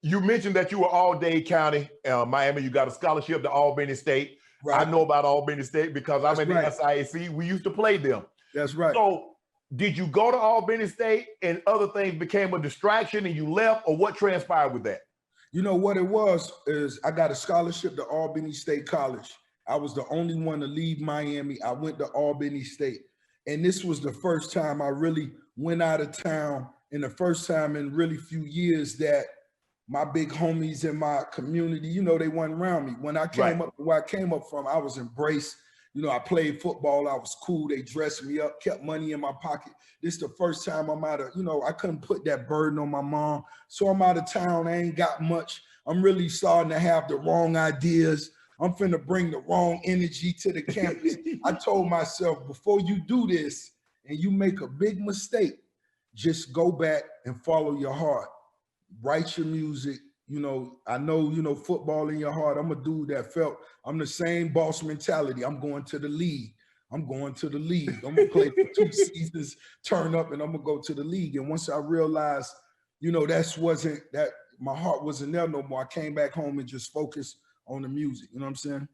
You mentioned that you were all-Dade County, Miami. You got a scholarship to Albany State. I Right. know about Albany State because I'm That's in the right. SIAC. We used to play them. That's right. So did you go to Albany State and other things became a distraction and you left, or what transpired with that? You know what it was is I got a scholarship to Albany State College. I was the only one to leave Miami. I went to Albany State. And this was the first time I really went out of town, and the first time in really few years that my big homies in my community, you know, they weren't around me. When I came up, where I came up from, I was embraced. You know, I played football. I was cool. They dressed me up, kept money in my pocket. This is the first time I'm out of, you know, I couldn't put that burden on my mom. So I'm out of town. I ain't got much. I'm really starting to have the wrong ideas. I'm finna bring the wrong energy to the campus. I told myself, before you do this and you make a big mistake, just go back and follow your heart. Write your music. You know, I know, you know, football in your heart. I'm a dude that felt I'm the same boss mentality. I'm going to the league. I'm going to the league. I'm gonna play for 2 seasons, turn up, and I'm gonna go to the league. And once I realized, you know, that my heart wasn't there no more, I came back home and just focused on the music. You know what I'm saying?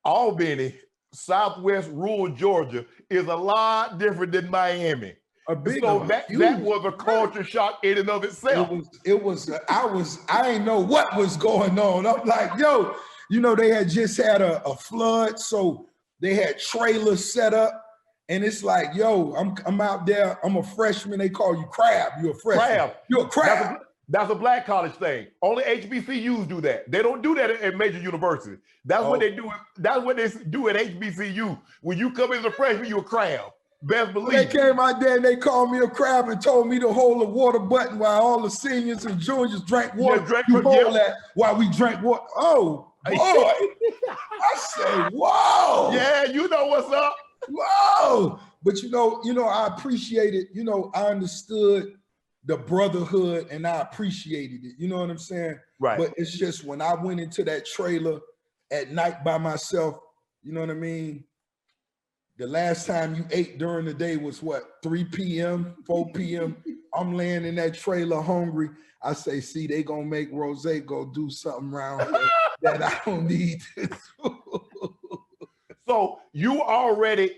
Albany, Southwest rural Georgia, is a lot different than Miami. So that was a culture shock in and of itself. I ain't know what was going on. I'm like, yo, you know, they had just had a flood, so they had trailers set up, and it's like, yo, I'm out there, I'm a freshman. They call you crab. You're a freshman. Crab. You're a crab. That's a black college thing. Only HBCUs do that. They don't do that at major universities. That's what they do. That's what they do at HBCU. When you come in as a freshman, you're a crab. Best believe. They came out there and they called me a crab and told me to hold a water button while all the seniors and juniors drank water. You hold that while we drank water. Oh boy! I say, whoa! Yeah, you know what's up. Whoa! But you know, I appreciated. You know, I understood the brotherhood and I appreciated it. You know what I'm saying? Right. But it's just when I went into that trailer at night by myself. You know what I mean? The last time you ate during the day was what, 3 p.m., 4 p.m.? I'm laying in that trailer hungry. I say, see, they gonna make Rose go do something around here that I don't need to do. So you already,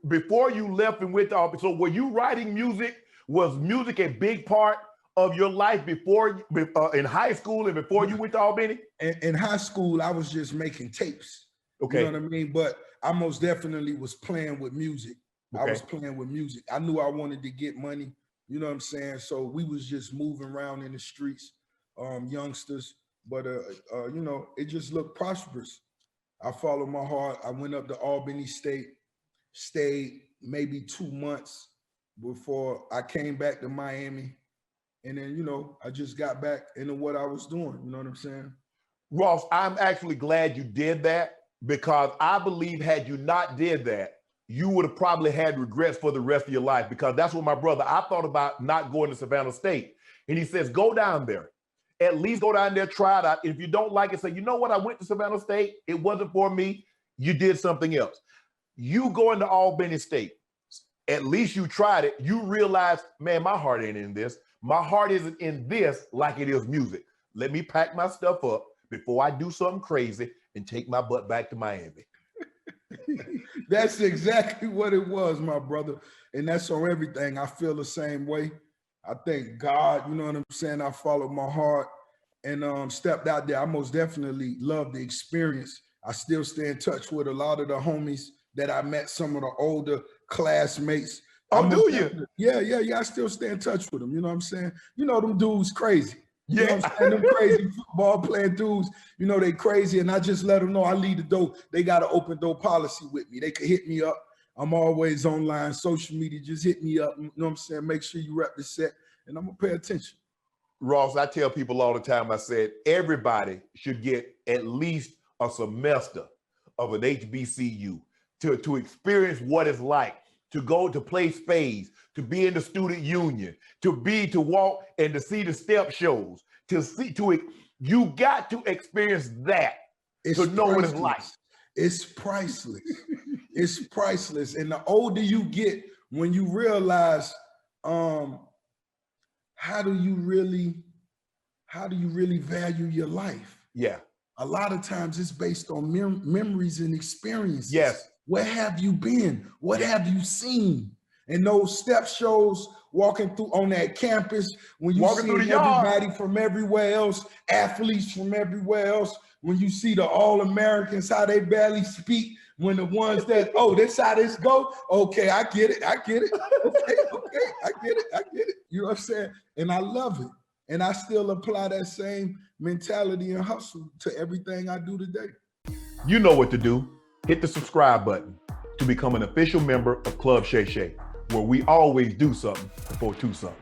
before you left and went to Albany, so were you writing music? Was music a big part of your life before, in high school and before you went to Albany? In high school, I was just making tapes. Okay. You know what I mean? But I most definitely was playing with music. Okay. I was playing with music. I knew I wanted to get money. You know what I'm saying? So we was just moving around in the streets, youngsters. But, you know, it just looked prosperous. I followed my heart. I went up to Albany State, stayed maybe 2 months before I came back to Miami. And then, you know, I just got back into what I was doing. You know what I'm saying? Ross, I'm actually glad you did that, because I believe had you not did that, you would have probably had regrets for the rest of your life, because that's what my brother, I thought about not going to Savannah State. And he says, go down there. At least go down there, try it out. If you don't like it, say, you know what, I went to Savannah State. It wasn't for me. You did something else. You going to Albany State, at least you tried it. You realize, man, my heart ain't in this. My heart isn't in this like it is music. Let me pack my stuff up before I do something crazy and take my butt back to Miami. That's exactly what it was, my brother. And that's on everything. I feel the same way. I thank God, you know what I'm saying? I followed my heart and stepped out there. I most definitely love the experience. I still stay in touch with a lot of the homies that I met, some of the older classmates. Oh, do you? Yeah. I still stay in touch with them. You know what I'm saying? You know, them dudes crazy. Yeah. You know what I'm saying? Them crazy football playing dudes, you know, they crazy. And I just let them know I lead the door. They got an open door policy with me. They could hit me up. I'm always online, social media, just hit me up. You know what I'm saying? Make sure you rep the set and I'm gonna pay attention. Ross, I tell people all the time, I said, everybody should get at least a semester of an HBCU to experience what it's like to go to play spades, to be in the student union, to walk and to see the step shows, you got to experience that to know what it's like. It's priceless. It's priceless. And the older you get, when you realize, how do you really how do you really value your life? Yeah. A lot of times it's based on memories and experiences. Yes. Where have you been? What have you seen? And those step shows, walking through on that campus, when you Walking see through the yard. everybody from everywhere else, athletes from everywhere else, when you see the All-Americans, how they barely speak, when the ones that, oh, this how this go, okay, I get it, okay, I get it. You know what I'm saying? And I love it. And I still apply that same mentality and hustle to everything I do today. You know what to do. Hit the subscribe button to become an official member of Club Shay Shay, where we always do something before two something.